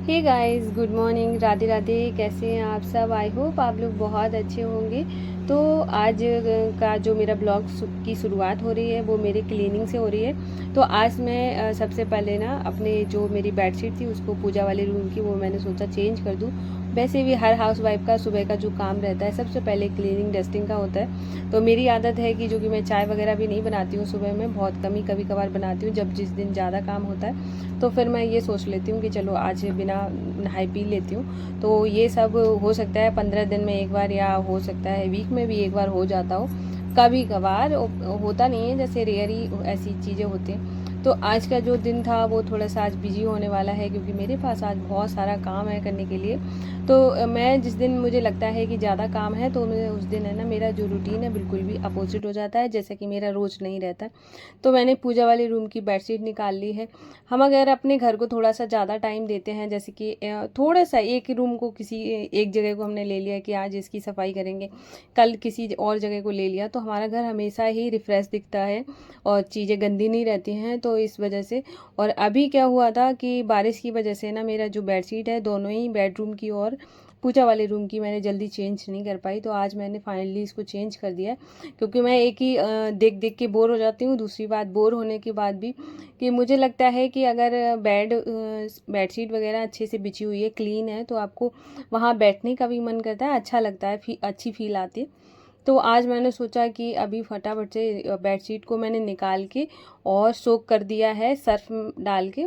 हे guys, good morning, Radhe Radhe. कैसे हैं आप सब? आई होप आप लोग बहुत अच्छे होंगे। तो आज का जो मेरा ब्लॉग की शुरुआत हो रही है वो मेरे क्लीनिंग से हो रही है। तो आज मैं सबसे पहले ना अपने जो मेरी बेडशीट थी उसको पूजा वाले रूम की वो मैंने सोचा चेंज कर दूँ। वैसे भी हर हाउस वाइफ का सुबह का जो काम रहता है सबसे पहले क्लीनिंग डस्टिंग का होता है। तो मेरी आदत है कि जो कि मैं चाय वगैरह भी नहीं बनाती हूँ सुबह में, बहुत कमी कभी कभार बनाती हूँ जब जिस दिन ज़्यादा काम होता है। तो फिर मैं ये सोच लेती हूँ कि चलो आज बिना नहाए पी लेती हूँ। तो ये सब हो सकता है 15 दिन में एक बार, या हो सकता है वीक में भी एक बार हो जाता हो, कभी कभार होता नहीं है, जैसे रेयर ही ऐसी चीज़ें होती हैं। तो आज का जो दिन था वो थोड़ा सा आज बिजी होने वाला है क्योंकि मेरे पास आज बहुत सारा काम है करने के लिए। तो मैं जिस दिन मुझे लगता है कि ज़्यादा काम है तो मैं उस दिन है ना, मेरा जो रूटीन है बिल्कुल भी अपोजिट हो जाता है, जैसे कि मेरा रोज़ नहीं रहता। तो मैंने पूजा वाले रूम की बेडशीट निकाल ली है। हम अगर अपने घर को थोड़ा सा ज़्यादा टाइम देते हैं, जैसे कि थोड़ा सा एक रूम को किसी एक जगह को हमने ले लिया कि आज इसकी सफाई करेंगे, कल किसी और जगह को ले लिया, तो हमारा घर हमेशा ही रिफ्रेश दिखता है और चीज़ें गंदी नहीं रहती हैं। तो इस वजह से, और अभी क्या हुआ था कि बारिश की वजह से ना मेरा जो बेडशीट है दोनों ही बेडरूम की और पूजा वाले रूम की मैंने जल्दी चेंज नहीं कर पाई। तो आज मैंने फाइनली इसको चेंज कर दिया है क्योंकि मैं एक ही देख देख के बोर हो जाती हूँ। दूसरी बात, बोर होने के बाद भी कि मुझे लगता है कि अगर बेडशीट वगैरह अच्छे से बिछी हुई है, क्लीन है, तो आपको वहाँ बैठने का भी मन करता है, अच्छा लगता है, अच्छी फील आती है। तो आज मैंने सोचा कि अभी फटाफट से बेडशीट को मैंने निकाल के और सोक कर दिया है सर्फ डाल के।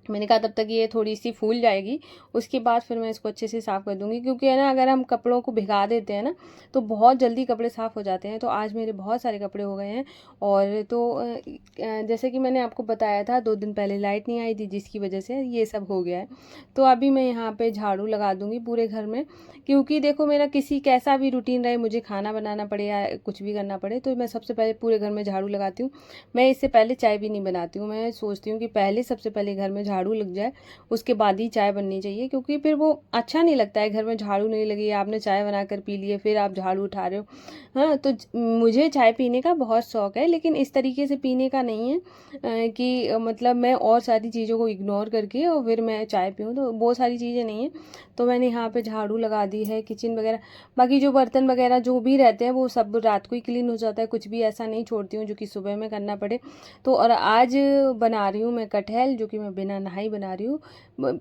मैंने कहा तब तक ये थोड़ी सी फूल जाएगी, उसके बाद फिर मैं इसको अच्छे से साफ़ कर दूंगी, क्योंकि है ना अगर हम कपड़ों को भिगा देते हैं ना तो बहुत जल्दी कपड़े साफ़ हो जाते हैं। तो आज मेरे बहुत सारे कपड़े हो गए हैं। और तो जैसे कि मैंने आपको बताया था 2 दिन पहले लाइट नहीं आई थी जिसकी वजह से ये सब हो गया है। तो अभी मैं यहाँ पे झाड़ू लगा दूंगी पूरे घर में, क्योंकि देखो मेरा किसी कैसा भी रूटीन रहे, मुझे खाना बनाना पड़े या कुछ भी करना पड़े, तो मैं सबसे पहले पूरे घर में झाड़ू लगाती हूँ। मैं इससे पहले चाय भी नहीं बनाती हूँ। मैं सोचती हूँ कि पहले सबसे पहले घर में झाड़ू लग जाए, उसके बाद ही चाय बननी चाहिए, क्योंकि फिर वो अच्छा नहीं लगता है घर में झाड़ू नहीं लगी, आपने चाय बनाकर पी लिए फिर आप झाड़ू उठा रहे हो। हाँ, तो मुझे चाय पीने का बहुत शौक है, लेकिन इस तरीके से पीने का नहीं है कि मतलब मैं और सारी चीज़ों को इग्नोर करके और फिर मैं चाय पीऊँ, तो वो सारी चीज़ें नहीं है। तो मैंने यहाँ पे झाड़ू लगा दी है, किचन वगैरह, बाकी जो बर्तन वगैरह जो भी रहते हैं वो सब रात को ही क्लीन हो जाता है, कुछ भी ऐसा नहीं छोड़ती हूँ जो कि सुबह में करना पड़े। तो और आज बना रही हूँ मैं कटहल, जो कि मैं बिना नहाई बना रही हूँ।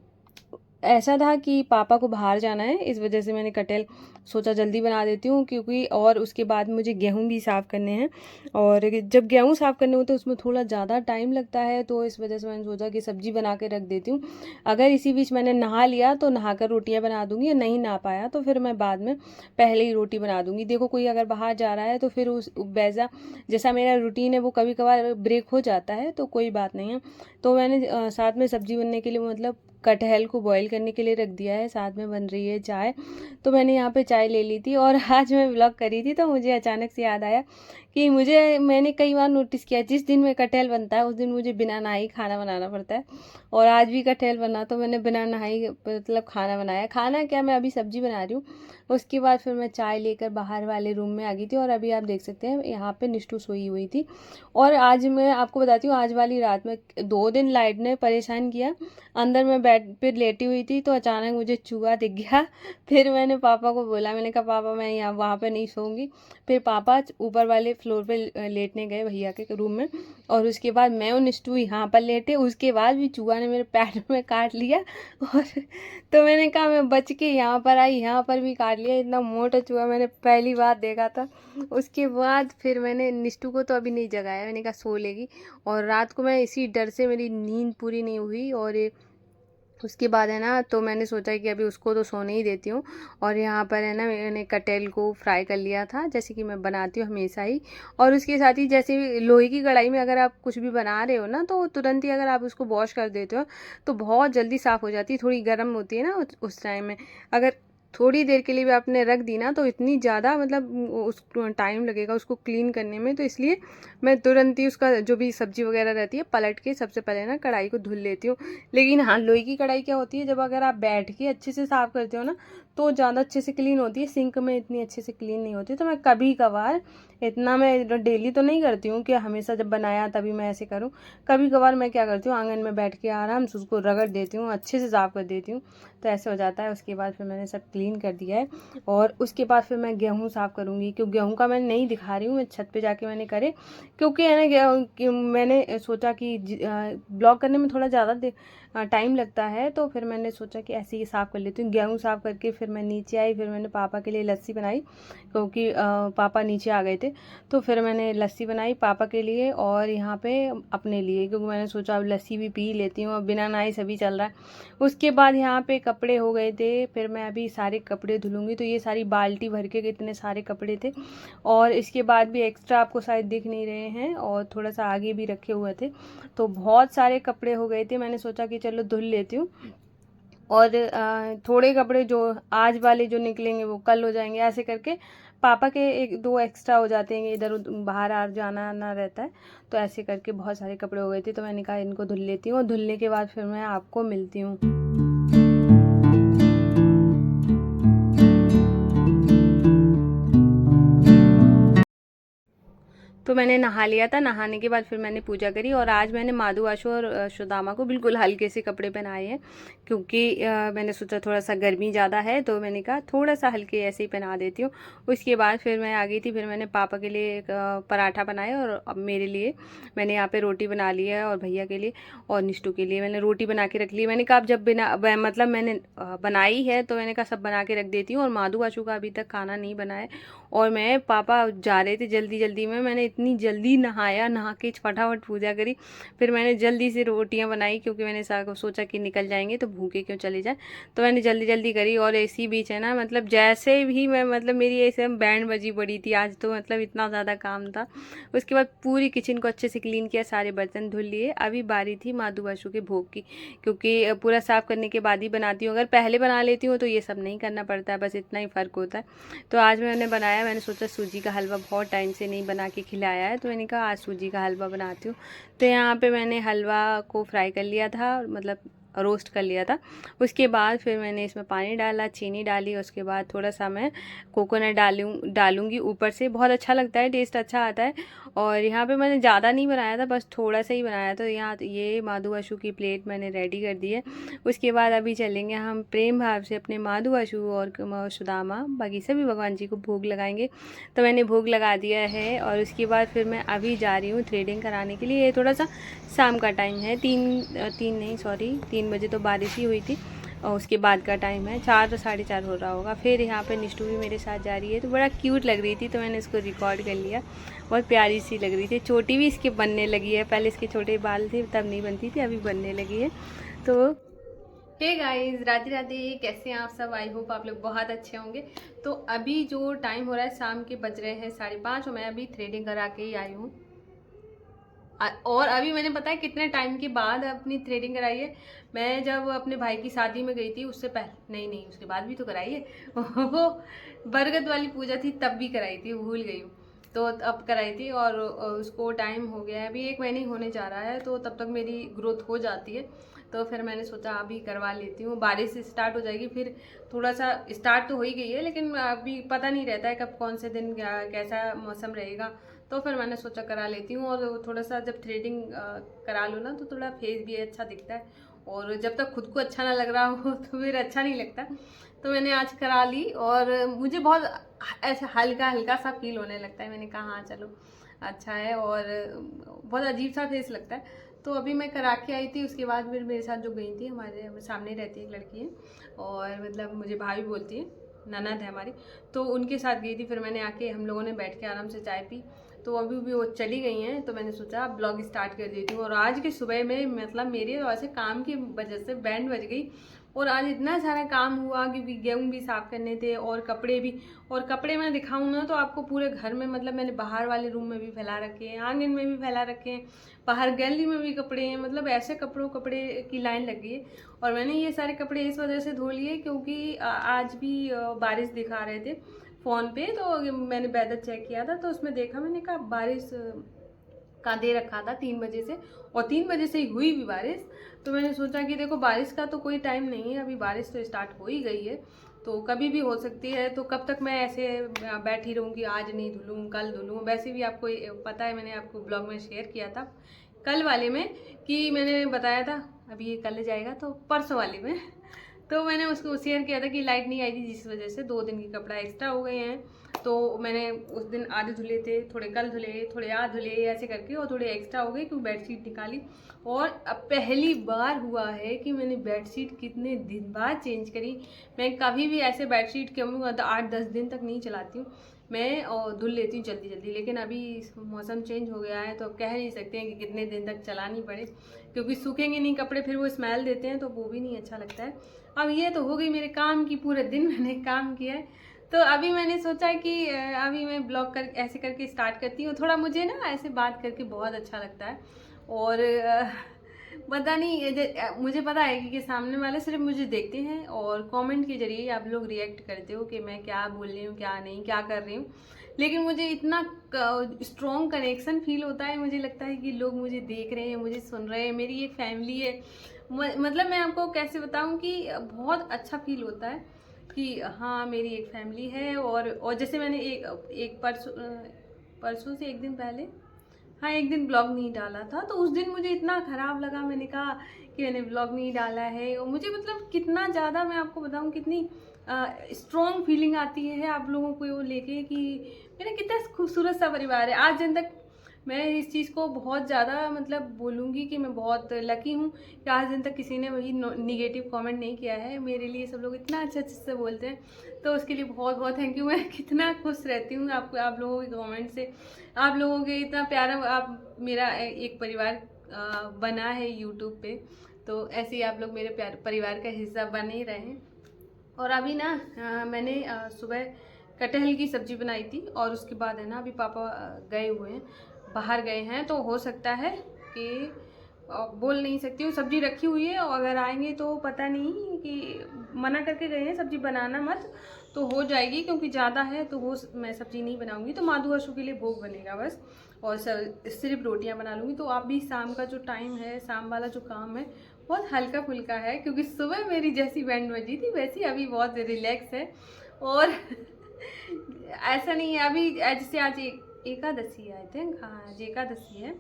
ऐसा था कि पापा को बाहर जाना है, इस वजह से मैंने कटहल सोचा जल्दी बना देती हूँ, क्योंकि और उसके बाद मुझे गेहूँ भी साफ़ करने हैं। और जब गेहूँ साफ़ करने होते हैं उसमें थोड़ा ज़्यादा टाइम लगता है, तो इस वजह से मैंने सोचा कि सब्जी बना के रख देती हूँ। अगर इसी बीच मैंने नहा लिया तो नहाकर रोटियाँ बना दूँगी, या नहीं नहा पाया तो फिर मैं बाद में पहले ही रोटी बना दूँगी। देखो कोई अगर बाहर जा रहा है तो फिर उस वैसा जैसा मेरा रूटीन है वो कभी कभार ब्रेक हो जाता है, तो कोई बात नहीं है। तो मैंने साथ में सब्जी बनने के लिए, मतलब कटहल को बॉईल करने के लिए रख दिया है, साथ में बन रही है चाय। तो मैंने यहाँ पे चाय ले ली थी और आज मैं व्लॉग कर रही थी तो मुझे अचानक से याद आया कि मैंने कई बार नोटिस किया जिस दिन में कटहल बनता है उस दिन मुझे बिना नहाई खाना बनाना पड़ता है। और आज भी कटहल बना तो मैंने बिना नहाई मतलब खाना बनाया। खाना क्या, मैं अभी सब्जी बना रही हूँ। उसके बाद फिर मैं चाय लेकर बाहर वाले रूम में आ गई थी, और अभी आप देख सकते हैं यहाँ पे निष्ठू सोई हुई थी। और आज मैं आपको बताती हूँ, आज वाली रात में 2 दिन लाइट ने परेशान किया। अंदर मैं बेड पे लेटी हुई थी तो अचानक मुझे चूहा दिख गया। फिर मैंने पापा को बोला, मैंने कहा पापा मैं यहाँ वहाँ पे नहीं सोऊंगी। फिर पापा ऊपर वाले फ्लोर पे लेटने गए भैया के रूम में, और उसके बाद मैं और निष्ठू यहाँ पर लेटे। उसके बाद भी चूहा ने मेरे पैर में काट लिया। और तो मैंने कहा मैं बच के यहाँ पर आई, यहाँ पर भी काट लिया। इतना मोटा चूहा मैंने पहली बार देखा था। उसके बाद फिर मैंने निष्ठू को तो अभी नहीं जगाया, मैंने कहा सो लेगी। और रात को मैं इसी डर से मेरी नींद पूरी नहीं हुई, और उसके बाद है ना तो मैंने सोचा कि अभी उसको तो सोने ही देती हूँ। और यहाँ पर है ना मैंने कटहल को फ्राई कर लिया था, जैसे कि मैं बनाती हूँ हमेशा ही। और उसके साथ ही जैसे लोहे की कढ़ाई में अगर आप कुछ भी बना रहे हो ना तो तुरंत ही अगर आप उसको वॉश कर देते हो तो बहुत जल्दी साफ़ हो जाती है। थोड़ी गर्म होती है ना उस टाइम में, अगर थोड़ी देर के लिए भी आपने रख दी ना तो इतनी ज़्यादा मतलब उस टाइम लगेगा उसको क्लीन करने में। तो इसलिए मैं तुरंत ही उसका जो भी सब्ज़ी वगैरह रहती है पलट के सबसे पहले ना कढ़ाई को धुल लेती हूँ। लेकिन हाँ, लोहे की कढ़ाई क्या होती है, जब अगर आप बैठ के अच्छे से साफ़ करते हो ना तो ज़्यादा अच्छे से क्लीन होती है, सिंक में इतनी अच्छे से क्लीन नहीं होती। तो मैं कभी कभार, इतना मैं डेली तो नहीं करती हूँ कि हमेशा जब बनाया तभी मैं ऐसे करूँ। कभी कभार मैं क्या करती हूँ, आंगन में बैठ के आराम से उसको रगड़ देती हूँ, अच्छे से साफ़ कर देती हूँ, तो ऐसे हो जाता है। उसके बाद फिर मैंने सब क्लीन कर दिया है और उसके बाद फिर मैं गेहूँ साफ़ करूँगी। क्योंकि गेहूँ का मैं नहीं दिखा रही हूँ, मैं छत पे जाके मैंने करे, क्योंकि है ना मैंने सोचा कि ब्लॉग करने में थोड़ा ज़्यादा टाइम लगता है, तो फिर मैंने सोचा कि ऐसे ही साफ़ कर लेती हूँ। गेहूँ साफ़ करके फिर मैं नीचे आई, फिर मैंने पापा के लिए लस्सी बनाई, क्योंकि पापा नीचे आ गए थे। तो फिर मैंने लस्सी बनाई पापा के लिए और यहाँ पे अपने लिए, क्योंकि मैंने सोचा अब लस्सी भी पी लेती हूँ, अब बिना नहाए सभी चल रहा है। उसके बाद यहाँ पे कपड़े हो गए थे, फिर मैं अभी सारे कपड़े धुलूँगी। तो ये सारी बाल्टी भर के इतने सारे कपड़े थे, और इसके बाद भी एक्स्ट्रा आपको शायद दिख नहीं रहे हैं, और थोड़ा सा आगे भी रखे हुए थे। तो बहुत सारे कपड़े हो गए थे, मैंने सोचा कि चलो धुल लेती हूँ। और थोड़े कपड़े जो आज वाले जो निकलेंगे वो कल हो जाएंगे, ऐसे करके पापा के एक दो एक्स्ट्रा हो जाते हैं, इधर बाहर आ जाना आना रहता है। तो ऐसे करके बहुत सारे कपड़े हो गए थे, तो मैंने कहा इनको धुल लेती हूँ, और धुलने के बाद फिर मैं आपको मिलती हूँ। तो मैंने नहा लिया था, नहाने के बाद फिर मैंने पूजा करी, और आज मैंने माधु आशु और सुदामा को बिल्कुल हल्के से कपड़े पहनाए हैं, क्योंकि मैंने सोचा थोड़ा सा गर्मी ज़्यादा है, तो मैंने कहा थोड़ा सा हल्के ऐसे ही पहना देती हूँ। उसके बाद फिर मैं आ गई थी, फिर मैंने पापा के लिए एक पराठा बनाया, और अब मेरे लिए मैंने यहाँ पर रोटी बना ली है, और भैया के लिए और निष्ठू के लिए मैंने रोटी बना के रख ली। मैंने कहा अब जब मतलब मैंने बनाई है तो मैंने कहा सब बना के रख देती हूँ। और माधु आशु का अभी तक खाना नहीं बना है, और मैं पापा जा रहे थे जल्दी जल्दी में, मैंने इतनी जल्दी नहाया, नहा के फटाफट पूजा करी, फिर मैंने जल्दी से रोटियां बनाई, क्योंकि मैंने सोचा कि निकल जाएंगे तो भूखे क्यों चले जाए। तो मैंने जल्दी जल्दी करी, और इसी बीच है ना मतलब जैसे भी मैं मतलब मेरी ऐसे बैंड बजी पड़ी थी आज, तो मतलब इतना ज़्यादा काम था। उसके बाद पूरी किचन को अच्छे से क्लीन किया, सारे बर्तन धुल लिए। अभी बारी थी माधु आशु के भोग की, क्योंकि पूरा साफ़ करने के बाद ही बनाती हूँ। अगर पहले बना लेती हूँ तो ये सब नहीं करना पड़ता है, बस इतना ही फ़र्क होता है। तो आज मैंने बनाया, मैंने सोचा सूजी का हलवा बहुत टाइम से नहीं बना के खिलाया है, तो मैंने कहा आज सूजी का हलवा बनाती हूँ। तो यहाँ पे मैंने हलवा को फ्राई कर लिया था, मतलब रोस्ट कर लिया था। उसके बाद फिर मैंने इसमें पानी डाला, चीनी डाली, उसके बाद थोड़ा सा मैं कोकोनट डालूँगी ऊपर से, बहुत अच्छा लगता है, टेस्ट अच्छा आता है। और यहाँ पे मैंने ज़्यादा नहीं बनाया था, बस थोड़ा सा ही बनाया था। यहाँ ये माधु आशु की प्लेट मैंने रेडी कर दी है। उसके बाद अभी चलेंगे हम प्रेम भाव से अपने माधु आशु और सुदामा, बाकी सभी भगवान जी को भोग लगाएंगे। तो मैंने भोग लगा दिया है, और उसके बाद फिर मैं अभी जा रही हूँ थ्रेडिंग कराने के लिए। ये थोड़ा सा शाम का टाइम है, 3 बजे तो बारिश ही हुई थी, और उसके बाद का टाइम है 4 साढ़े 4 हो रहा होगा। फिर यहाँ पे निष्ठू भी मेरे साथ जा रही है, तो बड़ा क्यूट लग रही थी, तो मैंने इसको रिकॉर्ड कर लिया। बहुत प्यारी सी लग रही थी, चोटी भी इसके बनने लगी है, पहले इसके छोटे बाल थे तब नहीं बनती थी, अभी बनने लगी है। तो हे गाइस, राधे राधे, कैसे हैं आप सब? आई होप आप लोग बहुत अच्छे होंगे। तो अभी जो टाइम हो रहा है, शाम के बज रहे हैं 5:30, और मैं अभी थ्रेडिंग करा के ही आई हूँ। और अभी मैंने पता है कितने टाइम के बाद अपनी थ्रेडिंग कराई है। मैं जब अपने भाई की शादी में गई थी, उससे पहले नहीं उसके बाद भी तो कराई है वो बरगद वाली पूजा थी तब भी कराई थी, भूल गई हूँ। तो अब कराई थी, और उसको टाइम हो गया है, अभी 1 महीने होने जा रहा है, तो तब तक मेरी ग्रोथ हो जाती है। तो फिर मैंने सोचा अभी करवा लेती हूँ, बारिश से स्टार्ट हो जाएगी, फिर थोड़ा सा स्टार्ट तो हो ही गई है, लेकिन अभी पता नहीं रहता है कब कौन से दिन कैसा मौसम रहेगा। तो फिर मैंने सोचा करा लेती हूँ, और थोड़ा सा जब थ्रेडिंग करा लो ना तो थोड़ा फेस भी अच्छा दिखता है, और जब तक खुद को अच्छा ना लग रहा हो तो फिर अच्छा नहीं लगता। तो मैंने आज करा ली, और मुझे बहुत ऐसा हल्का हल्का सा फील होने लगता है। मैंने कहा हाँ चलो अच्छा है, और बहुत अजीब सा फेस लगता है। तो अभी मैं करा के आई थी, उसके बाद फिर मेरे साथ जो गई थी, हमारे सामने रहती है एक लड़की है, और मतलब मुझे भाभी बोलती है, ननद है हमारी, तो उनके साथ गई थी। फिर मैंने आके हम लोगों ने बैठ के आराम से चाय पी, तो अभी भी वो चली गई हैं, तो मैंने सोचा ब्लॉग स्टार्ट कर देती हूँ। और आज की सुबह में मतलब मेरी वैसे काम की वजह से बैंड बज गई, और आज इतना सारा काम हुआ क्योंकि गेहूँ भी साफ़ करने थे और कपड़े भी। और कपड़े मैं दिखाऊँ ना तो आपको पूरे घर में, मतलब मैंने बाहर वाले रूम में भी फैला रखे हैं, आंगन में भी फैला रखे हैं, बाहर गैलरी में भी कपड़े हैं, मतलब ऐसे कपड़े की लाइन लगी है। और मैंने ये सारे कपड़े इस वजह से धो लिए क्योंकि आज भी बारिश दिखा रहे थे फ़ोन पे, तो मैंने वेदर चेक किया था तो उसमें देखा, मैंने कहा बारिश का दे रखा था 3 बजे से, और 3 बजे से ही हुई भी बारिश। तो मैंने सोचा कि देखो बारिश का तो कोई टाइम नहीं है, अभी बारिश तो स्टार्ट हो ही गई है, तो कभी भी हो सकती है। तो कब तक मैं ऐसे बैठी रहूँगी, आज नहीं धुलूँ कल धुलूँ। वैसे भी आपको पता है, मैंने आपको ब्लॉग में शेयर किया था कल वाले में कि मैंने बताया था, अभी ये कल जाएगा तो परसों वाले में तो मैंने उसको शेयर किया था कि लाइट नहीं आई थी, जिस वजह से 2 दिन के कपड़ा एक्स्ट्रा हो गए हैं। तो मैंने उस दिन आधे धुले थे, थोड़े कल धुले, थोड़े आज धुले, ऐसे करके, और थोड़े एक्स्ट्रा हो गए क्योंकि बेडशीट निकाली। और अब पहली बार हुआ है कि मैंने बेडशीट कितने दिन बाद चेंज करी। मैं कभी भी ऐसे बेडशीट के 8-10 दिन तक नहीं चलाती हूँ मैं, और धुल लेती हूँ जल्दी जल्दी। लेकिन अभी मौसम चेंज हो गया है तो अब कह नहीं सकते हैं कि कितने दिन तक चलानी पड़े, क्योंकि सूखेंगे नहीं कपड़े, फिर वो स्मेल देते हैं तो वो भी नहीं अच्छा लगता है। अब ये तो हो गई मेरे काम की, पूरे दिन मैंने काम किया है। तो अभी मैंने सोचा कि अभी मैं ब्लॉग कर ऐसे करके स्टार्ट करती हूँ। थोड़ा मुझे ना ऐसे बात करके बहुत अच्छा लगता है, और पता नहीं मुझे पता है कि सामने वाले सिर्फ मुझे देखते हैं और कमेंट के जरिए आप लोग रिएक्ट करते हो कि मैं क्या बोल रही हूँ, क्या नहीं, क्या कर रही हूँ। लेकिन मुझे इतना स्ट्रॉन्ग कनेक्शन फील होता है, मुझे लगता है कि लोग मुझे देख रहे हैं, मुझे सुन रहे हैं, मेरी एक फैमिली है। मतलब मैं आपको कैसे बताऊँ कि बहुत अच्छा फील होता है कि हाँ मेरी एक फैमिली है। और जैसे मैंने एक परसों से एक दिन पहले, हाँ एक दिन ब्लॉग नहीं डाला था, तो उस दिन मुझे इतना ख़राब लगा। मैंने कहा कि मैंने ब्लॉग नहीं डाला है, और मुझे मतलब कितना ज़्यादा, मैं आपको बताऊँ कितनी स्ट्रॉन्ग फीलिंग आती है आप लोगों को वो लेके कि मेरा कितना खूबसूरत सा परिवार है। आज दिन तक मैं इस चीज़ को बहुत ज़्यादा मतलब बोलूँगी कि मैं बहुत लकी हूँ कि आज दिन तक किसी ने वही निगेटिव कमेंट नहीं किया है। मेरे लिए सब लोग इतना अच्छे अच्छे से बोलते हैं, तो उसके लिए बहुत बहुत थैंक यू। मैं कितना खुश रहती हूँ आप लोगों के कमेंट से, आप लोगों के इतना प्यारा, आप मेरा एक परिवार बना है यूट्यूब पे, तो ऐसे ही आप लोग मेरे प्यार परिवार का हिस्सा बन ही रहे हैं। और अभी ना मैंने सुबह कटहल की सब्ज़ी बनाई थी, और उसके बाद है ना अभी पापा गए हुए हैं, बाहर गए हैं, तो हो सकता है कि बोल नहीं सकती हूँ, सब्ज़ी रखी हुई है, और अगर आएंगे तो पता नहीं, कि मना करके गए हैं सब्ज़ी बनाना मत, तो हो जाएगी क्योंकि ज़्यादा है तो वो मैं सब्ज़ी नहीं बनाऊँगी, तो माधु आशु के लिए भोग बनेगा बस, और सिर्फ रोटियां बना लूँगी। तो अभी शाम का जो टाइम है, शाम वाला जो काम है बहुत हल्का फुल्का है, क्योंकि सुबह मेरी जैसी बैंड बजी थी वैसी अभी बहुत रिलैक्स है। और ऐसा नहीं है अभी, जैसे आज एकादशी है, आई थिंक, हाँ आज एकादशी है,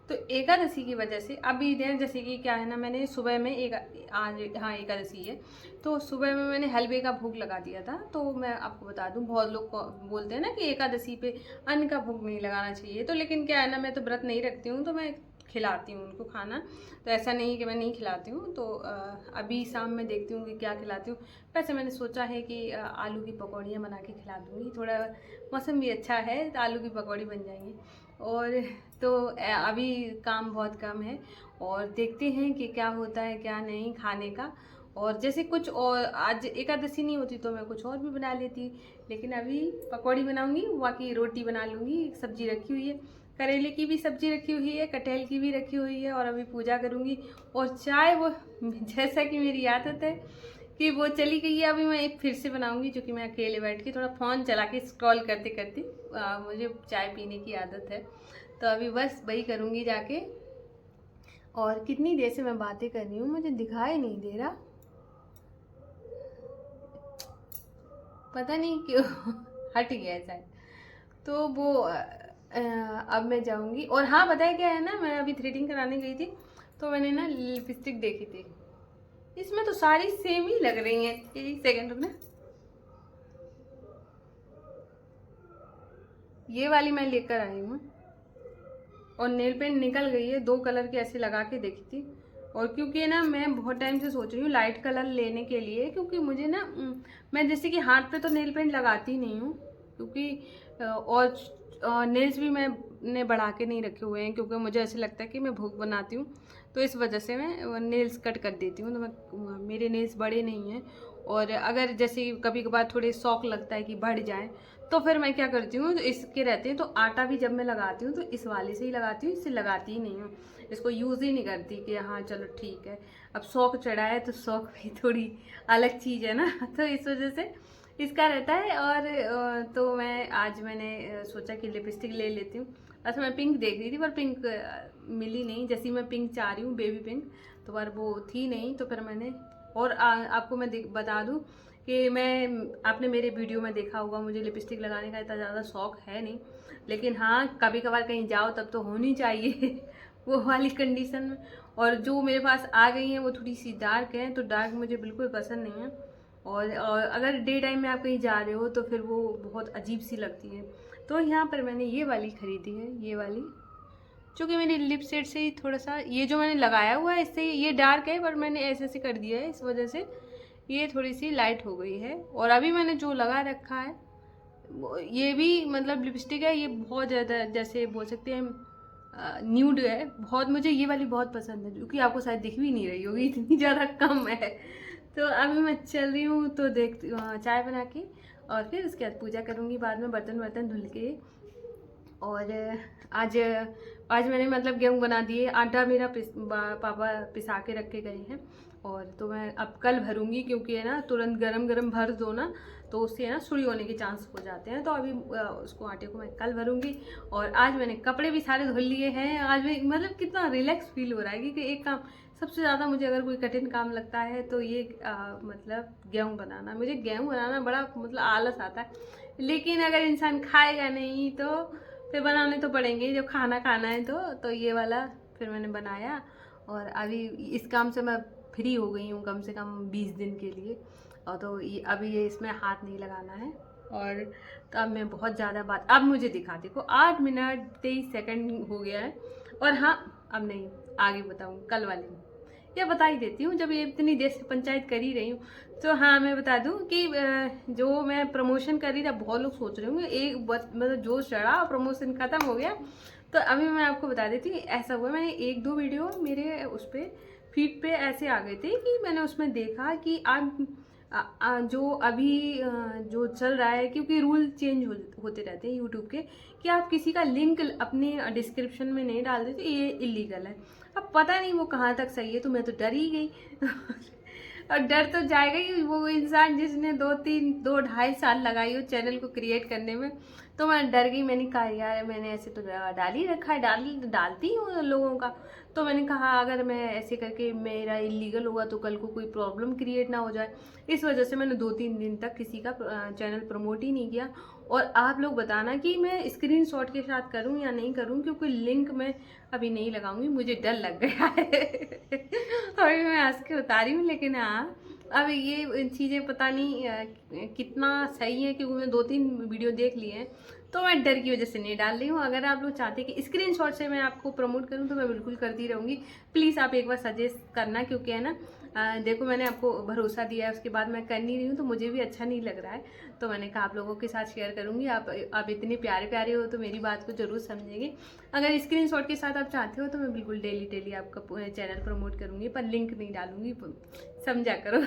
तो एकादशी की वजह से अभी इधर जैसे कि क्या है ना, मैंने सुबह में आज हाँ एकादशी है, तो सुबह में मैंने हलवे का भोग लगा दिया था। तो मैं आपको बता दूं, बहुत लोग बोलते हैं ना कि एकादशी पे अन्न का भोग नहीं लगाना चाहिए, तो लेकिन क्या है ना, मैं तो व्रत नहीं रखती हूँ, तो मैं खिलाती हूँ उनको खाना, तो ऐसा नहीं कि मैं नहीं खिलाती हूँ। तो अभी शाम में देखती हूँ कि क्या खिलाती हूँ। वैसे मैंने सोचा है कि आलू की पकौड़ियाँ बना के खिला दूँगी, थोड़ा मौसम भी अच्छा है तो आलू की पकौड़ी बन जाएंगी। और तो अभी काम बहुत कम है, और देखते हैं कि क्या होता है क्या नहीं खाने का। और जैसे कुछ और आज एकादशी नहीं होती तो मैं कुछ और भी बना लेती, लेकिन अभी पकौड़ी बनाऊंगी, बाकी रोटी बना लूँगी, सब्जी रखी हुई है, करेले की भी सब्जी रखी हुई है, कटहल की भी रखी हुई है, और अभी पूजा करूँगी। और चाय वो जैसा कि मेरी आदत है कि वो चली गई है, अभी मैं एक फिर से बनाऊँगी, जो कि मैं अकेले बैठ के थोड़ा फ़ोन चला के स्क्रॉल करते करते मुझे चाय पीने की आदत है, तो अभी बस वही करूँगी जाके। और कितनी देर से मैं बातें कर रही हूँ, मुझे दिखाई नहीं दे रहा, पता नहीं क्यों हट गया शायद। तो वो अब मैं जाऊंगी। और हाँ बताया क्या है ना, मैं अभी थ्रेडिंग कराने गई थी, तो मैंने ना लिपस्टिक देखी थी, इसमें तो सारी सेम ही लग रही हैं। एक सेकंड में, ये वाली मैं लेकर आई हूँ, और नेल पेंट निकल गई है, 2 कलर की ऐसे लगा के देखी थी। और क्योंकि ना मैं बहुत टाइम से सोच रही हूँ लाइट कलर लेने के लिए, क्योंकि मुझे ना मैं जैसे कि हाथ पे तो नेल पेंट लगाती नहीं हूँ, क्योंकि और नेल्स भी मैं उतने बढ़ा के नहीं रखे हुए हैं, क्योंकि मुझे ऐसे लगता है कि मैं भोग बनाती हूँ तो इस वजह से मैं नेल्स कट कर देती हूँ। तो मैं मेरे नेल्स बड़े नहीं हैं, और अगर जैसे कभी कभार थोड़े शौक लगता है कि बढ़ जाए तो फिर मैं क्या करती हूँ, तो इसके रहते हैं तो आटा भी जब मैं लगाती हूँ तो इस वाले से ही लगाती हूँ, इससे लगाती ही नहीं हूँ, इसको यूज़ ही नहीं करती कि हाँ चलो ठीक है। अब शौक चढ़ा है तो शौक भी थोड़ी अलग चीज़ है ना, तो इस वजह से इसका रहता है। और तो मैंने सोचा कि लिपस्टिक ले लेती हूँ। अच्छा, मैं पिंक देख रही थी पर पिंक मिली नहीं, जैसी मैं पिंक चाह रही हूँ बेबी पिंक, तो पर वो थी नहीं, तो फिर मैंने और आपको मैं बता दूँ कि आपने मेरे वीडियो में देखा होगा, मुझे लिपस्टिक लगाने का इतना ज़्यादा शौक है नहीं, लेकिन हाँ कभी कभार कहीं जाओ तब तो होनी चाहिए वो वाली कंडीशन में। और जो मेरे पास आ गई हैं वो थोड़ी सी डार्क हैं, तो डार्क मुझे बिल्कुल पसंद नहीं है। और अगर डे टाइम में आप कहीं जा रहे हो तो फिर वो बहुत अजीब सी लगती है। तो यहाँ पर मैंने ये वाली ख़रीदी है, ये वाली, चूँकि मेरी लिप सेट से ही थोड़ा सा ये जो मैंने लगाया हुआ है इससे ये डार्क है, पर मैंने ऐसे ऐसे कर दिया है, इस वजह से ये थोड़ी सी लाइट हो गई है। और अभी मैंने जो लगा रखा है ये भी मतलब लिपस्टिक है, ये बहुत ज़्यादा जैसे बोल सकते हैं न्यूड है, बहुत मुझे ये वाली बहुत पसंद है, क्योंकि आपको शायद दिख भी नहीं रही होगी इतनी ज़्यादा कम है। तो अभी मैं चल रही हूँ तो देखती चाय बना के, और फिर उसके बाद पूजा करूँगी, बाद में बर्तन वर्तन धुल के। और आज आज मैंने मतलब गेहूँ बना दिए, आटा मेरा पापा पिसा के रख के गए हैं, और तो मैं अब कल भरूंगी, क्योंकि है ना तुरंत गरम गरम भर दो ना तो उससे है ना सुड़ी होने के चांस हो जाते हैं। तो अभी उसको आटे को मैं कल भरूंगी। और आज मैंने कपड़े भी सारे धुल लिए हैं। आज भी मतलब कितना रिलैक्स फील हो रहा है, क्योंकि एक काम सबसे ज़्यादा मुझे अगर कोई कठिन काम लगता है तो ये मतलब गेहूँ बनाना। मुझे गेहूँ बनाना बड़ा मतलब आलस आता है, लेकिन अगर इंसान खाएगा नहीं तो फिर बनाने तो पड़ेंगे, जब खाना खाना है तो ये वाला फिर मैंने बनाया। और अभी इस काम से मैं फ्री हो गई हूँ कम से कम 20 दिन के लिए, और तो ये अभी ये इसमें हाथ नहीं लगाना है। और तो अब मैं बहुत ज़्यादा बात अब मुझे दिखा देखो 8 मिनट 23 सेकंड हो गया है। और हाँ अब नहीं आगे बताऊँ कल वाले में, या बता ही देती हूँ जब ये इतनी देर से पंचायत कर ही रही हूँ। तो हाँ मैं बता दूँ कि जो मैं प्रमोशन कर रही थी, बहुत लोग सोच रहे होंगे एक बस मतलब जोश चढ़ा प्रमोशन ख़त्म हो गया। तो अभी मैं आपको बता देती हूँ ऐसा हुआ, मैंने 1-2 वीडियो मेरे उस पर फीड पे ऐसे आ गए थे कि मैंने उसमें देखा कि आप जो अभी जो चल रहा है, क्योंकि रूल चेंज होते रहते हैं यूट्यूब के, कि आप किसी का लिंक अपने डिस्क्रिप्शन में नहीं डाल देते, ये इलीगल है। अब पता नहीं वो कहाँ तक सही है, तो मैं तो डर ही गई और डर तो जाएगा ही वो इंसान जिसने 2-2.5 साल लगाई हो चैनल को क्रिएट करने में। तो मैं डर गई, मैंने कहा यार मैंने ऐसे तो डाल ही रखा है, डालती हूँ लोगों का। तो मैंने कहा अगर मैं ऐसे करके मेरा इलीगल हुआ तो कल को कोई प्रॉब्लम क्रिएट ना हो जाए, इस वजह से मैंने 2-3 दिन तक किसी का चैनल प्रमोट ही नहीं किया। और आप लोग बताना कि मैं स्क्रीनशॉट के साथ करूं या नहीं करूं, क्योंकि लिंक मैं अभी नहीं लगाऊंगी, मुझे डर लग गया है अभी मैं हंस के बता रही हूँ, लेकिन हाँ अब ये चीज़ें पता नहीं कितना सही है, क्योंकि मैं 2-3 वीडियो देख लिए हैं, तो मैं डर की वजह से नहीं डाल रही हूँ। अगर आप लोग चाहते हैं कि स्क्रीनशॉट से मैं आपको प्रमोट करूँ तो मैं बिल्कुल करती रहूँगी। प्लीज़ आप एक बार सजेस्ट करना, क्योंकि है ना देखो मैंने आपको भरोसा दिया है, उसके बाद मैं कर नहीं रही हूँ तो मुझे भी अच्छा नहीं लग रहा है। तो मैंने कहा आप लोगों के साथ शेयर करूँगी। आप इतने प्यारे प्यारे हो तो मेरी बात को ज़रूर समझेंगे। अगर स्क्रीनशॉट के साथ आप चाहते हो तो मैं बिल्कुल डेली आपका चैनल प्रमोट करूँगी, पर लिंक नहीं डालूँगी, समझा करो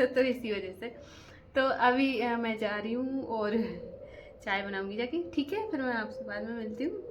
तो इसी वजह से। तो अभी मैं जा रही हूँ और चाय बनाऊँगी जाके, ठीक है? फिर मैं आपसे बाद में मिलती हूँ।